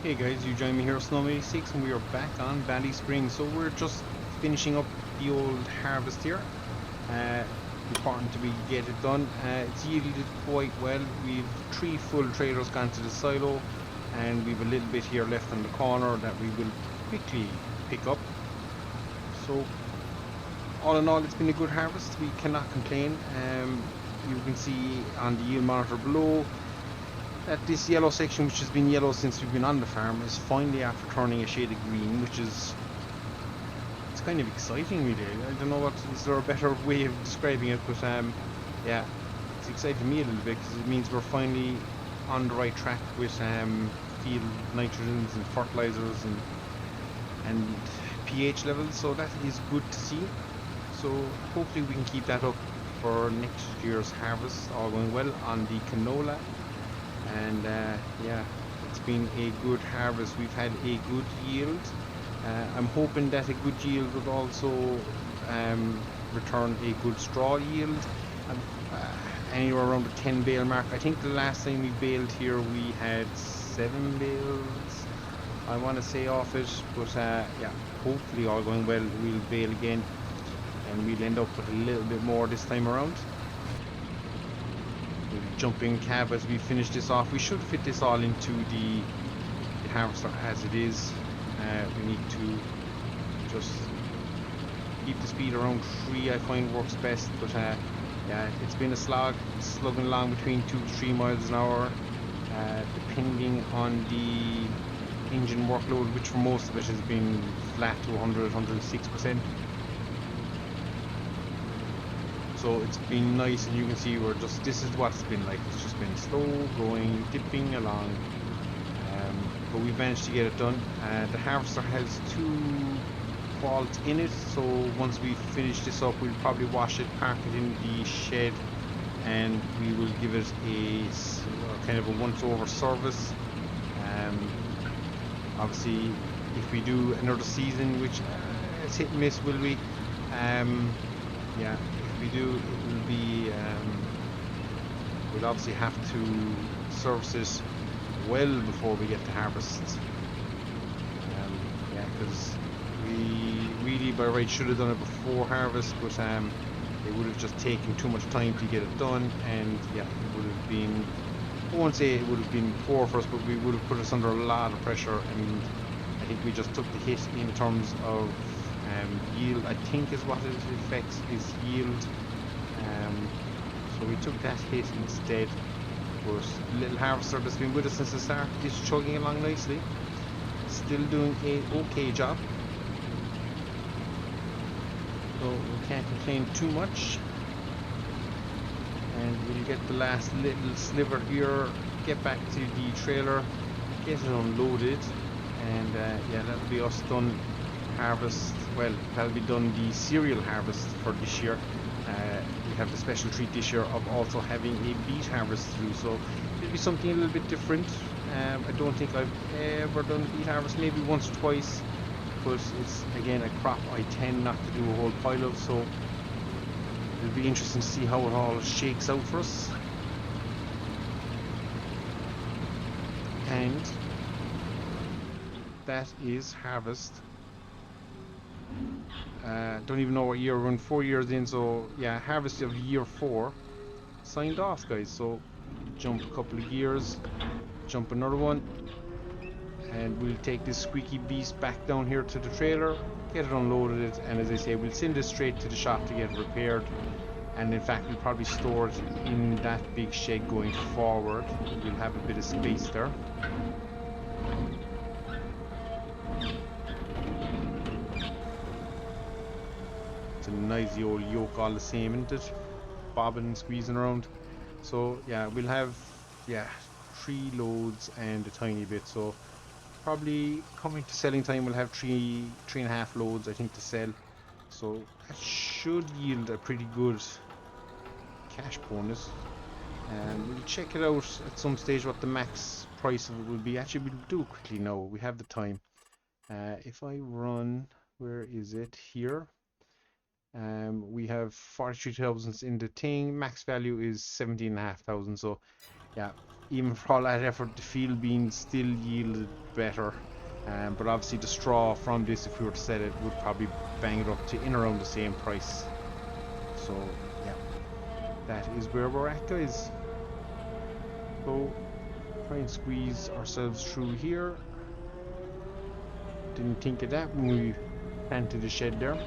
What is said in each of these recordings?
Hey guys, you join me here at Snow86 and we are back on Ballyspring. So we're just finishing up the old harvest here. Uh, Important to get it done. It's yielded quite well. We've 3 full trailers gone to the silo and we've a little bit here left on the corner that we will quickly pick up. So all in all, it's been a good harvest. We cannot complain. You can see on the yield monitor below that this yellow section, which has been yellow since we've been on the farm, is finally after turning a shade of green, which is, it's kind of exciting really. I don't know, what is there a better way of describing it, but yeah, it's exciting me a little bit because it means we're finally on the right track with field nitrogens and fertilizers and pH levels, so that is good to see. So hopefully we can keep that up for next year's harvest, all going well on the canola. And yeah, it's been a good harvest. We've had a good yield. I'm hoping that a good yield would also return a good straw yield. Um, Anywhere around the 10 bale mark. I think the last time we baled here we had 7 bales, I want to say, off it. But yeah, hopefully all going well, we'll bale again and we'll end up with a little bit more this time around. Jumping cab as we finish this off. We should fit this all into the harvester as it is. We need to just keep the speed around 3, I find works best, but yeah, it's been a slog, slugging along between 2 to 3 miles an hour, depending on the engine workload, which for most of it has been flat to 106%. So it's been nice, and you can see we're just, this is what it's been like. It's just been slow going, dipping along, but we've managed to get it done. The harvester has 2 faults in it, so once we finish this up we'll probably wash it, park it in the shed, and we will give it a kind of a once over service. Obviously if we do another season, which it's hit and miss, will we? Yeah, we do, it will be, we'll obviously have to service it well before we get to harvest. Yeah, because we really by right should have done it before harvest, but it would have just taken too much time to get it done, and yeah, it would have been, I won't say it would have been poor for us, but we would have put us under a lot of pressure, and I think we just took the hit in terms of yield, I think is what it affects, is yield. So we took that hit instead. But little harvester that's been with us since the start is chugging along nicely, still doing a okay job, so we can't complain too much. And we'll get the last little sliver here, get back to the trailer, get it unloaded, and yeah, that'll be us done harvest. Well, that'll be done the cereal harvest for this year. We have the special treat this year of also having a beet harvest through, so it'll be something a little bit different. I don't think I've ever done a beet harvest, maybe once or twice, but it's again a crop I tend not to do a whole pile of, so it'll be interesting to see how it all shakes out for us. And that is harvest. Don't even know what year we're in, 4 years in, so yeah, harvest of year 4 signed off, guys. So jump a couple of gears, jump another one, and we'll take this squeaky beast back down here to the trailer, get it unloaded, and as I say, we'll send it straight to the shop to get it repaired. And in fact, we'll probably store it in that big shed going forward. We'll have a bit of space there. It's a nice old yoke all the same, isn't it? Bobbing and squeezing around. So yeah, we'll have, yeah, 3 loads and a tiny bit. So probably coming to selling time, we'll have 3.5 loads, I think, to sell. So that should yield a pretty good cash bonus. We'll check it out at some stage what the max price of it will be. Actually, we'll do it quickly now. We have the time. If I run, where is it? Here. We have 43,000 in the thing. Max value is 17,500. So yeah, even for all that effort, the field beans still yielded better. But obviously the straw from this, if we were to sell it, would probably bang it up to in around the same price. So yeah, that is where we're at, guys. So try and squeeze ourselves through here. Didn't think of that when we planted the shed there.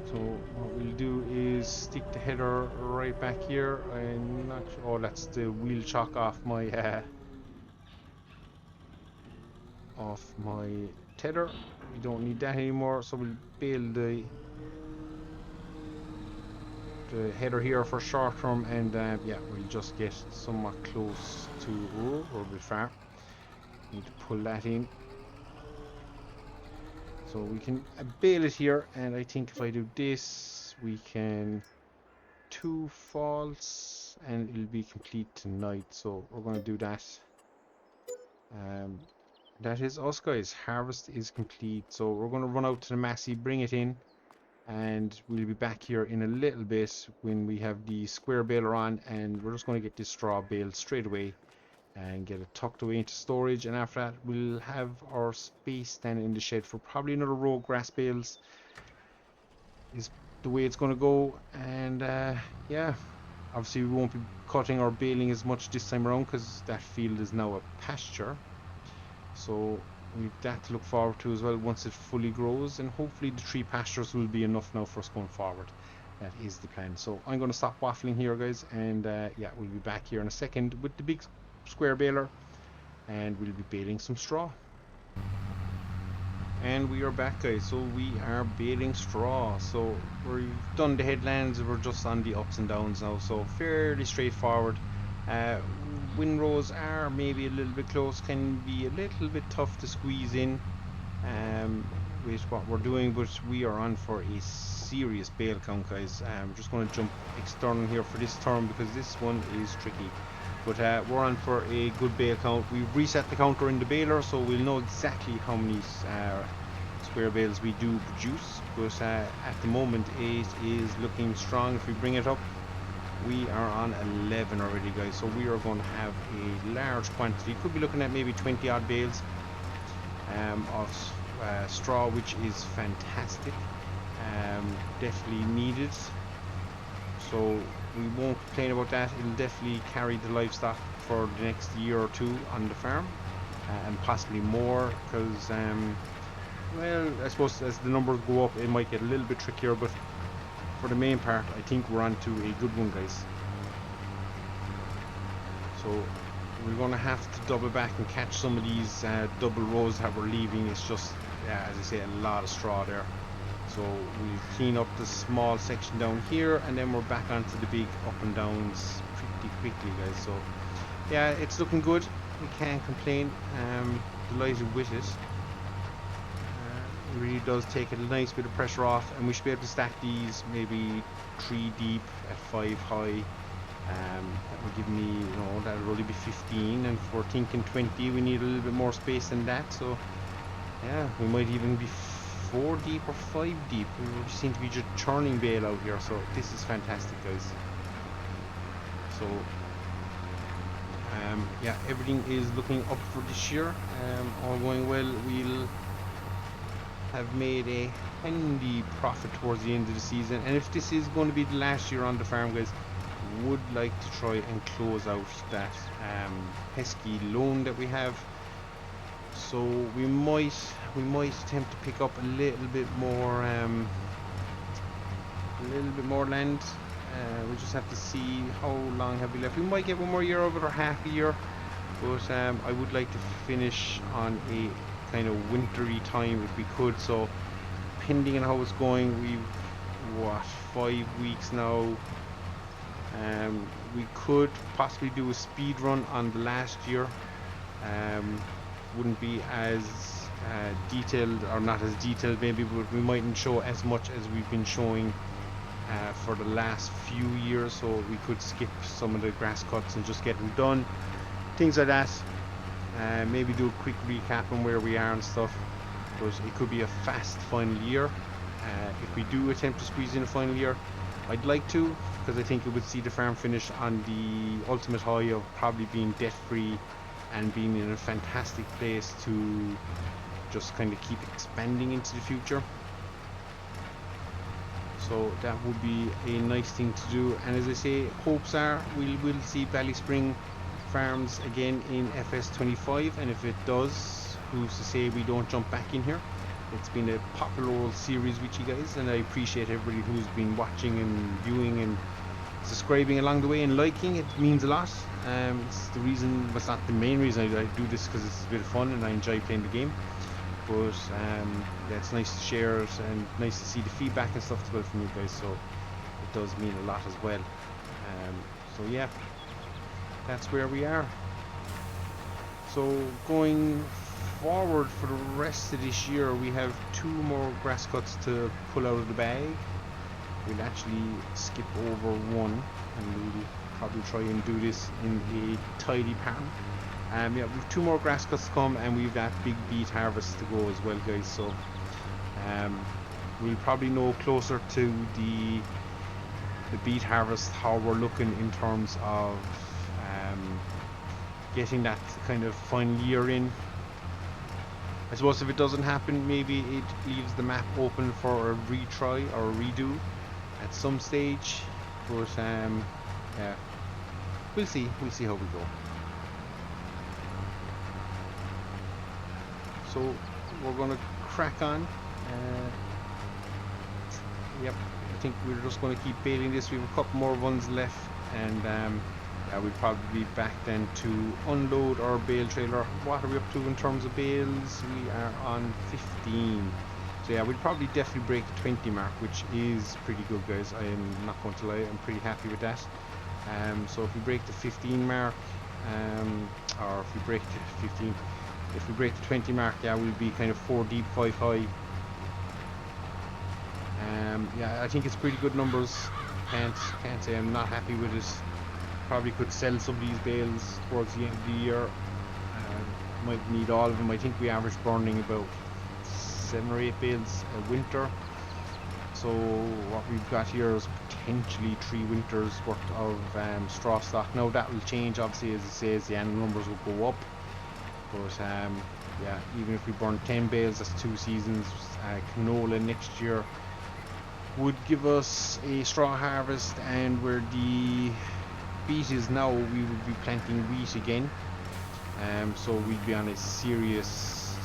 So what we'll do is stick the header right back here. I'm not sure. Oh, that's the wheel chock off my tether. We don't need that anymore. So we'll bail the header here for short term, and yeah, we'll just get somewhat close to. Oh, we're a bit far. Need to pull that in. So we can bail it here, and I think if I do this, we can 2 false, and it'll be complete tonight. So we're going to do that. That is us, guys. Harvest is complete. So we're going to run out to the Massey, bring it in, and we'll be back here in a little bit when we have the square baler on, and we're just going to get this straw baled straight away and get it tucked away into storage. And after that, we'll have our space then in the shed for probably another row of grass bales is the way it's going to go. And yeah, obviously we won't be cutting or baling as much this time around because that field is now a pasture, so we've that to look forward to as well once it fully grows, and hopefully the 3 pastures will be enough now for us going forward. That is the plan. So I'm going to stop waffling here, guys, and yeah, we'll be back here in a second with the big square baler, and we'll be baling some straw. And we are back, guys. So we are baling straw. So we've done the headlands, we're just on the ups and downs now, so fairly straightforward. Windrows are maybe a little bit close, can be a little bit tough to squeeze in with what we're doing, but we are on for a serious bale count, guys. I'm just going to jump external here for this turn because this one is tricky. But we're on for a good bale count. We've reset the counter in the baler, so we'll know exactly how many square bales we do produce. But at the moment, it is looking strong. If we bring it up, we are on 11 already, guys. So we are going to have a large quantity. Could be looking at maybe 20 odd bales of straw, which is fantastic. Definitely needed. So we won't complain about that. It'll definitely carry the livestock for the next year or two on the farm, and possibly more, because well, I suppose as the numbers go up it might get a little bit trickier, but for the main part I think we're on to a good one, guys. So we're going to have to double back and catch some of these double rows that we're leaving. It's just, yeah, as I say, a lot of straw there. So we'll clean up the small section down here, and then we're back onto the big up and downs pretty quickly, guys. So yeah, it's looking good. We can't complain. Delighted with it. It really does take a nice bit of pressure off, and we should be able to stack these maybe 3 deep at 5 high. That will give me, you know, that'll only be 15, and if we're thinking 20, we need a little bit more space than that. So yeah, we might even be 4 deep or 5 deep. We seem to be just churning bale out here, so this is fantastic, guys. So yeah, everything is looking up for this year. All going well. We'll have made a handy profit towards the end of the season, and if this is going to be the last year on the farm, guys, would like to try and close out that pesky loan that we have. So we might attempt to pick up a little bit more land. We just have to see how long have we left. We might get 1 more year of it, or half a year, but I would like to finish on a kind of wintry time if we could. So depending on how it's going, we've 5 weeks now. We could possibly do a speed run on the last year. Wouldn't be as detailed, or not as detailed maybe, but we mightn't show as much as we've been showing for the last few years. So we could skip some of the grass cuts and just get them done, things like that. Maybe do a quick recap on where we are and stuff. but it could be a fast final year. If we do attempt to squeeze in a final year, I'd like to, because I think it would see the farm finish on the ultimate high of probably being debt free and being in a fantastic place to just kind of keep expanding into the future. So that would be a nice thing to do, and as I say, hopes are we'll see Ballyspring Farms again in FS25, and if it does, who's to say we don't jump back in here. It's been a popular old series with you guys, and I appreciate everybody who's been watching and viewing and subscribing along the way and liking. It means a lot. It's the reason, but it's not the main reason I do this, because it's a bit of fun and I enjoy playing the game. But yeah, it's nice to share it and nice to see the feedback and stuff as well from you guys, so it does mean a lot as well. So yeah, that's where we are. So going forward for the rest of this year, we have 2 more grass cuts to pull out of the bag. We'll actually skip over one, and we'll probably try and do this in a tidy pattern. Yeah, we've 2 more grass cuts to come, and we've that big beet harvest to go as well, guys. So we'll probably know closer to the beet harvest how we're looking in terms of getting that kind of final year in. I suppose if it doesn't happen, maybe it leaves the map open for a retry or a redo at some stage. But yeah, we'll see how we go. So we're gonna crack on. Yep, I think we're just gonna keep baling this. We have a couple more ones left, and yeah, we'll probably be back then to unload our bale trailer. What are we up to in terms of bales? We are on 15. So yeah, we'll probably definitely break the 20 mark, which is pretty good, guys. I am not going to lie, I'm pretty happy with that. So if we break the 15 mark, or if we break the 15, if we break the 20 mark, yeah, we'll be kind of 4 deep, 5 high. Yeah, I think it's pretty good numbers. Can't say I'm not happy with it. Probably could sell some of these bales towards the end of the year. Might need all of them. I think we average burning about 7 or 8 bales a winter. So what we've got here is potentially 3 winters worth of straw stock. Now that will change, obviously, as it says, the animal numbers will go up. But yeah, even if we burn 10 bales, that's 2 seasons. Canola next year would give us a straw harvest, and where the beet is now, we would be planting wheat again. So we'd be on a serious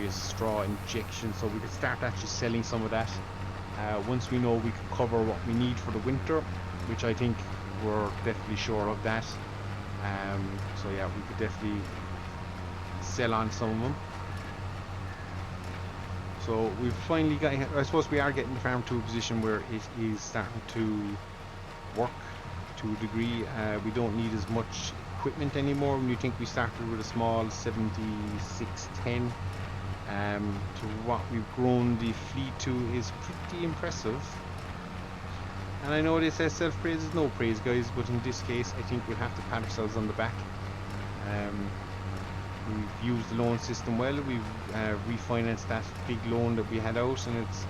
straw injection, so we could start actually selling some of that once we know we could cover what we need for the winter, which I think we're definitely sure of that. So yeah, we could definitely sell on some of them. So we've finally got, I suppose we are getting the farm to a position where it is starting to work to a degree. We don't need as much equipment anymore. When you think we started with a small 7610, to what we've grown the fleet to is pretty impressive. And I know they say self-praise is no praise, guys, but in this case I think we'll have to pat ourselves on the back. We've used the loan system well. We've refinanced that big loan that we had out, and it's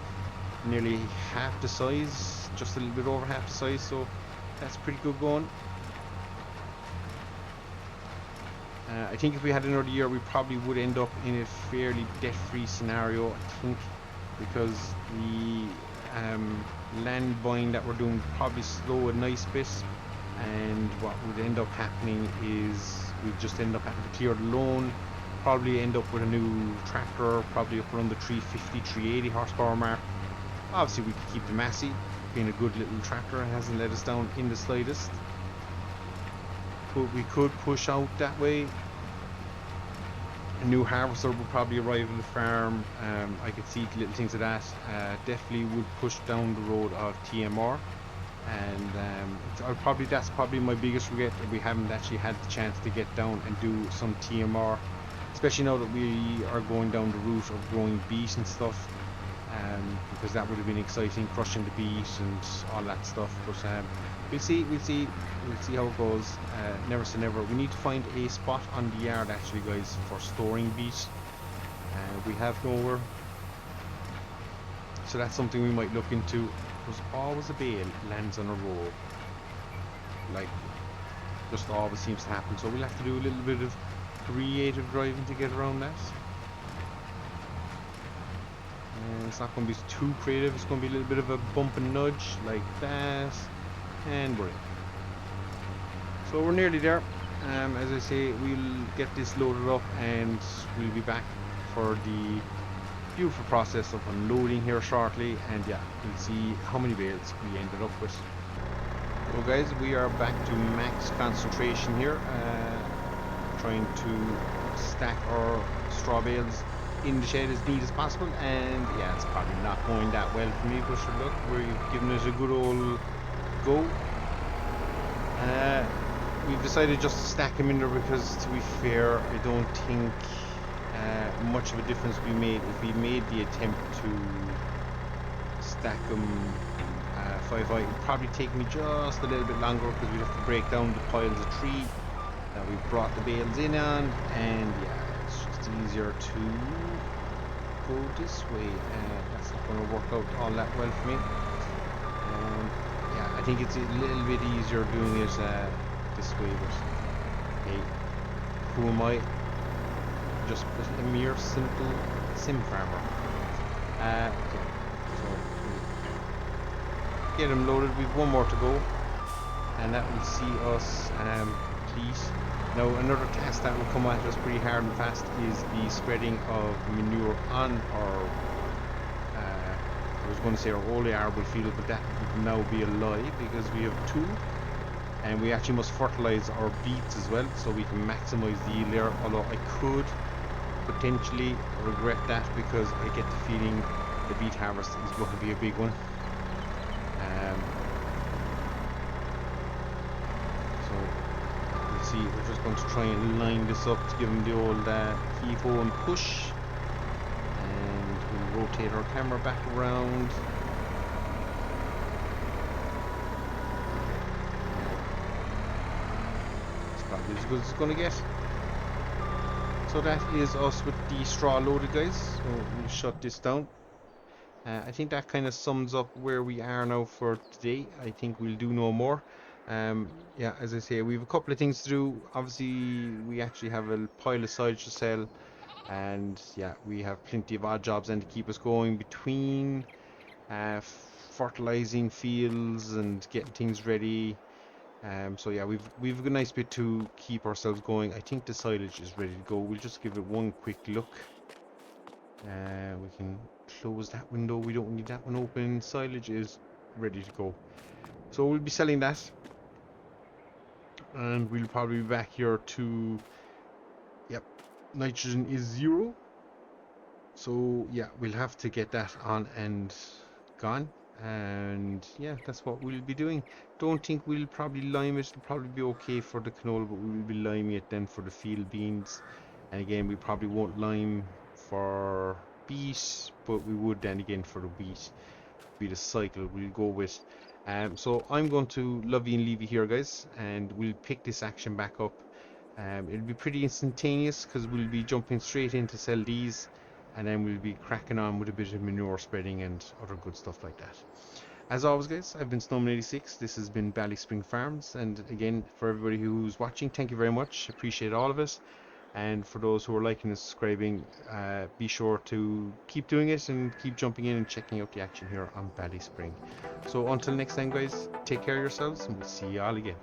nearly half the size, just a little bit over half the size, so that's pretty good going. I think if we had another year, we probably would end up in a fairly debt-free scenario, I think, because the land buying that we're doing would probably slow a nice bit, and what would end up happening is we'd just end up having to clear the loan, probably end up with a new tractor, probably up around the 350, 380 horsepower mark. Obviously we could keep the Massey, being a good little tractor, it hasn't let us down in the slightest. But we could push out that way. A new harvester would probably arrive on the farm. I could see little things of that. Definitely would push down the road of TMR, and that's probably my biggest regret, that we haven't actually had the chance to get down and do some TMR, especially now that we are going down the route of growing beet and stuff. Because that would have been exciting, crushing the beet and all that stuff. But we'll see how it goes. Never say never. We need to find a spot on the yard actually, guys, for storing beet. We have nowhere. So that's something we might look into. There's always a bale lands on a roll. Like, just always seems to happen. So we'll have to do a little bit of creative driving to get around that. And it's not going to be too creative. It's going to be a little bit of a bump and nudge like that. And we're in. So we're nearly there. As I say, we'll get this loaded up and we'll be back for the beautiful process of unloading here shortly, and yeah, we'll see how many bales we ended up with. So guys, we are back to max concentration here, trying to stack our straw bales in the shed as neat as possible, and yeah, it's probably not going that well for me, but sure, look, we're giving it a good old go. We've decided just to stack them in there because, to be fair, I don't think much of a difference we made if we made the attempt to stack them 5 high. It would probably take me just a little bit longer because we'd have to break down the piles of tree that we brought the bales in on, and yeah, it's just easier to go this way. That's not going to work out all that well for me. Yeah, I think it's a little bit easier doing it this way, but hey, who am I? Just a mere simple sim farmer. Okay, so get them loaded. We've one more to go, and that will see us complete. Now, another task that will come at us pretty hard and fast is the spreading of manure on our I was going to say our only arable field, but that would now be a lie because we have 2, and we actually must fertilize our beets as well so we can maximize the yield there, although I could potentially regret that because I get the feeling the beet harvest is going to be a big one. So we'll see. We're just going to try and line this up to give them the old heave-ho and push, and we'll rotate our camera back around. It's probably as good as it's going to get. So that is us with the straw loaded, guys. So we'll shut this down. I think that kind of sums up where we are now for today. I think we'll do no more. Yeah, as I say, we have a couple of things to do. Obviously, we actually have a pile of silage to sell, and yeah, we have plenty of odd jobs and to keep us going between fertilizing fields and getting things ready. So yeah, we've a nice bit to keep ourselves going. I think the silage is ready to go. We'll just give it one quick look. We can close that window. We don't need that one open. Silage is ready to go. So we'll be selling that, and we'll probably be back here to, yep, nitrogen is 0. So yeah, we'll have to get that on and gone. And yeah, that's what we'll be doing. Don't think we'll probably lime it. It'll probably be okay for the canola, but we will be liming it then for the field beans. And again, we probably won't lime for beet, but we would then again for the wheat. Be the cycle we'll go with. So I'm going to love you and leave you here, guys, and we'll pick this action back up. It'll be pretty instantaneous because we'll be jumping straight in to sell these, and then we'll be cracking on with a bit of manure spreading and other good stuff like that. As always, guys, I've been Snowman86. This has been Ballyspring Farms, and again, for everybody who's watching, thank you very much. Appreciate all of it. And for those who are liking and subscribing, be sure to keep doing it and keep jumping in and checking out the action here on Ballyspring. So until next time, guys, take care of yourselves, and we'll see you all again.